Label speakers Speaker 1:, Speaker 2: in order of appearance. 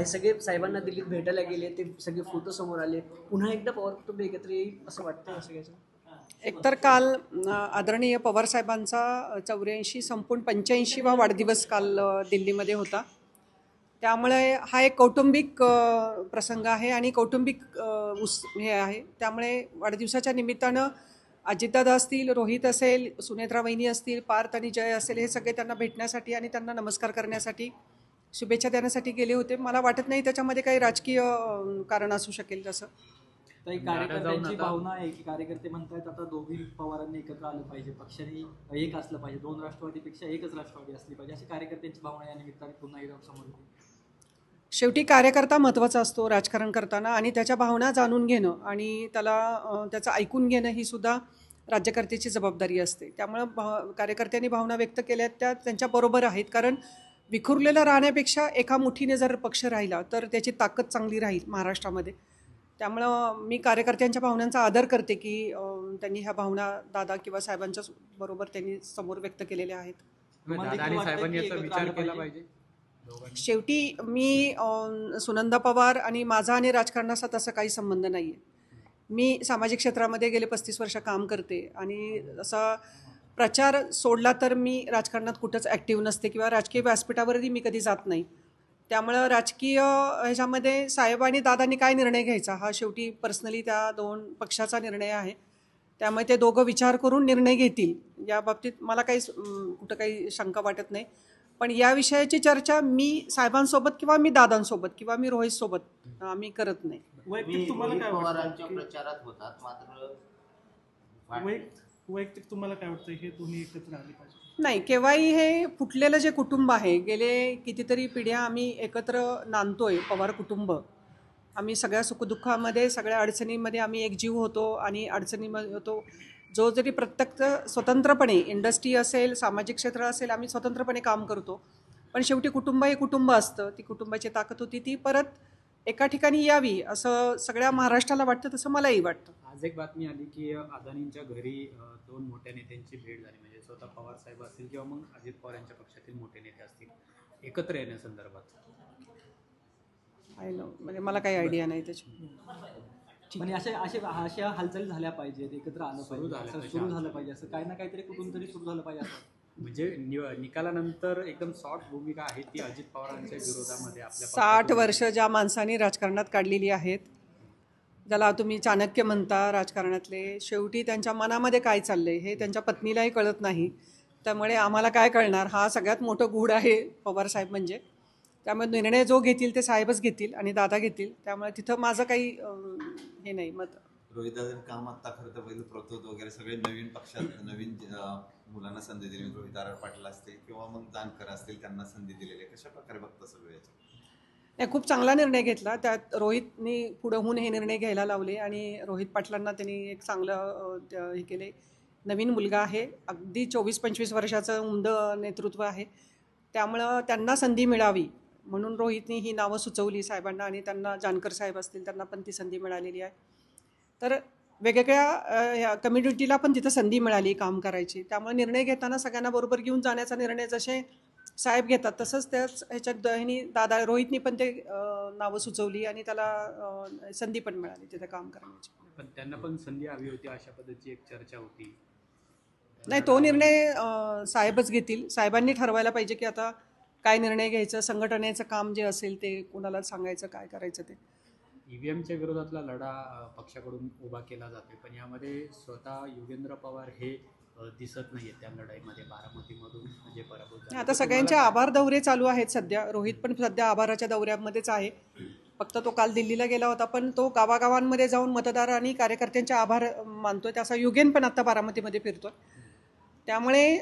Speaker 1: हे सगळे साहेबांना दिल्लीत भेटायला गेले, ते सगळे फोटो समोर आले, पुन्हा एकदा पवार कुटुंब एकत्र येईल असं वाटतं सगळ्याचं?
Speaker 2: एकतर काल आदरणीय पवारसाहेबांचा 84 संपूर्ण 85वा वाढदिवस काल दिल्लीमध्ये होता. त्यामुळे हा एक कौटुंबिक प्रसंग आहे आणि कौटुंबिक हे आहे. त्यामुळे वाढदिवसाच्या निमित्तानं अजितदादा असतील, रोहित असेल, सुनेत्रा वहिनी असतील, पार्थ आणि जय असेल, हे सगळे त्यांना भेटण्यासाठी आणि त्यांना नमस्कार करण्यासाठी, शुभेच्छा देण्यासाठी गेले होते. मला वाटत नाही त्याच्यामध्ये काही राजकीय कारण असू शकेल तसं.
Speaker 3: तर एक कार्यकर्त्यांची भावना आहे की कार्यकर्ते म्हणतात आता दोघी पवारांनी एकत्र आलं पाहिजे, पक्षाने एक असलं पाहिजे, 2 राष्ट्रवादीपेक्षा एकच राष्ट्रवादी असली पाहिजे, अशी कार्यकर्त्यांची भावना या निमित्ताने पुन्हा एकदा समोर येते.
Speaker 2: शेवटी कार्यकर्ता महत्त्वाचा असतो राजकारण करताना आणि त्याच्या भावना जाणून घेणं आणि त्याला त्याचं ऐकून घेणं ही सुद्धा राज्यकर्त्याची जबाबदारी असते. त्यामुळं कार्यकर्त्यांनी भावना व्यक्त केल्या त्या त्यांच्याबरोबर आहेत. कारण विखुरलेलं राहण्यापेक्षा एका मुठीने जर पक्ष राहिला तर त्याची ताकद चांगली राहील महाराष्ट्रामध्ये. त्यामुळं मी कार्यकर्त्यांच्या भावनांचा आदर करते की त्यांनी ह्या भावना दादा किंवा साहेबांच्या बरोबर त्यांनी समोर व्यक्त केलेल्या आहेत. शेवटी मी सुनंदा पवार आणि माझा आणि राजकारणाचा तसा काही संबंध नाही आहे. मी सामाजिक क्षेत्रामध्ये गेले 35 वर्ष काम करते आणि असा प्रचार सोडला तर मी राजकारणात कुठंच ॲक्टिव्ह नसते किंवा राजकीय व्यासपीठावरही मी कधी जात नाही. त्यामुळं राजकीय ह्याच्यामध्ये साहेब आणि दादांनी काय निर्णय घ्यायचा हा शेवटी पर्सनली त्या 2 पक्षाचा निर्णय आहे. त्यामुळे ते दोघं विचार करून निर्णय घेतील. या बाबतीत मला काही कुठं काही शंका वाटत नाही. पण या विषयाची चर्चा मी साहेबांसोबत किंवा मी दादांसोबत किंवा मी रोहितसोबत आम्ही करत नाही.
Speaker 4: वैयक्तिक तुम्हाला काय वाटतं प्रचारात होतात मात्र वैयक्तिक तुम्हाला काय वाटतं हे दोन्ही एकत्र आले पाहिजे?
Speaker 2: नाही, केव्हाही हे फुटलेलं जे कुटुंब आहे गेले कितीतरी पिढ्या आम्ही एकत्र नांदतोय. पवार कुटुंब आम्ही सगळ्या सुखदुःखामध्ये सगळ्या अडचणींमध्ये आम्ही एकजीव होतो आणि अडचणीमध्ये होतो. जो जरी प्रत्यक्ष स्वतंत्रपणे इंडस्ट्री असेल सामाजिक क्षेत्र असेल आम्ही स्वतंत्रपणे काम करतो. पण शेवटी कुटुंब हे कुटुंब असतं. ती कुटुंबाची ताकद होती ती परत एका ठिकाणी यावी असं सगळ्या महाराष्ट्राला वाटतं, तसं मलाही वाटतं.
Speaker 5: आज एक बातमी आली की अदानींच्या घरी 2 मोठ्या नेत्यांची भेट झाली, म्हणजे स्वतः पवार साहेब असतील किंवा मग अजित पवार यांच्या पक्षातील मोठे नेते असतील एकत्र येण्यासंदर्भात.
Speaker 2: म्हणजे मला काही आयडिया नाही त्याची.
Speaker 3: म्हणजे अशा हालचाली झाल्या पाहिजेत, एकत्र आलं पाहिजे, सुरू झालं पाहिजे, असं काही ना काहीतरी कुठून तरी सुरू झालं पाहिजे असं.
Speaker 5: म्हणजे निकालानंतर एकदम सॉफ्ट भूमिका आहे ती अजित पवारांच्या विरोधामध्ये. आपल्या
Speaker 2: 60 वर्ष ज्या माणसांनी राजकारणात काढलेली आहेत, ज्याला तुम्ही चाणक्य म्हणता राजकारणातले, शेवटी त्यांच्या मनामध्ये काय चाललंय हे त्यांच्या पत्नीलाही कळत नाही. त्यामुळे आम्हाला काय कळणार, हा सगळ्यात मोठं गूढ आहे पवारसाहेब म्हणजे. त्यामुळे निर्णय जो घेतील ते साहेबच घेतील आणि दादा घेतील. त्यामुळे तिथं माझं काही हे नाही मत.
Speaker 6: रोहितदादांनी काम आता खरं तर पहिलं प्रतोद वगैरे सगळे नवीन पक्षात नवीन मुलांना संधी दिली. रोहित आर पाटील असतील किंवा मग जानकर असतील त्यांना संधी दिलेली. कशा प्रकारे बघता सगळं याच्यात?
Speaker 2: नाही, खूप चांगला निर्णय घेतला. त्यात रोहितनी पुढं होऊन हे निर्णय घ्यायला लावले आणि रोहित पाटलांना त्यांनी एक चांगलं हे केले. नवीन मुलगा आहे, अगदी 24-25 वर्षाचं उमदं नेतृत्व आहे. त्यामुळं त्यांना संधी मिळावी म्हणून रोहितनी ही नावं सुचवली साहेबांना आणि त्यांना जानकर साहेब असतील त्यांना पण ती संधी मिळालेली आहे. तर वेगवेगळ्या कम्युनिटीला पण तिथं संधी मिळाली काम करायची. त्यामुळे निर्णय घेताना सगळ्यांना बरोबर घेऊन जाण्याचा निर्णय जसे साहेब घेतात तसंच त्याच ह्याच्यात दादा रोहितनी पण ते नावं सुचवली आणि त्याला संधी पण मिळाली तिथे काम करण्याची.
Speaker 5: पण त्यांना पण संधी हवी होती अशा पद्धतीची एक चर्चा होती.
Speaker 2: नाही, तो निर्णय साहेबच घेतील. साहेबांनी ठरवायला पाहिजे की आता काय निर्णय घ्यायचं, संघटनेचं काम जे असेल ते कोणाला सांगायचं, काय करायचं ते.
Speaker 5: ईव्हीएमच्या विरोधातला लढा पक्षाकडून उभा केला जातोय, पण यामध्ये स्वतः योगेंद्र पवार हे दिसत नाहीये त्या लढाईमध्ये. बारामतीमधून म्हणजे पराभूत झाले.
Speaker 2: आता सगळ्यांचे आभार दौरे चालू आहेत सध्या. रोहित पण सध्या आभाराच्या दौऱ्यामध्येच आहे. फक्त तो काल दिल्लीला गेला होता, पण तो गावागावांमध्ये जाऊन मतदार आणि कार्यकर्त्यांचे आभार मानतोय. त्याचा युगेन पण आता बारामतीमध्ये फिरतोय. त्यामुळे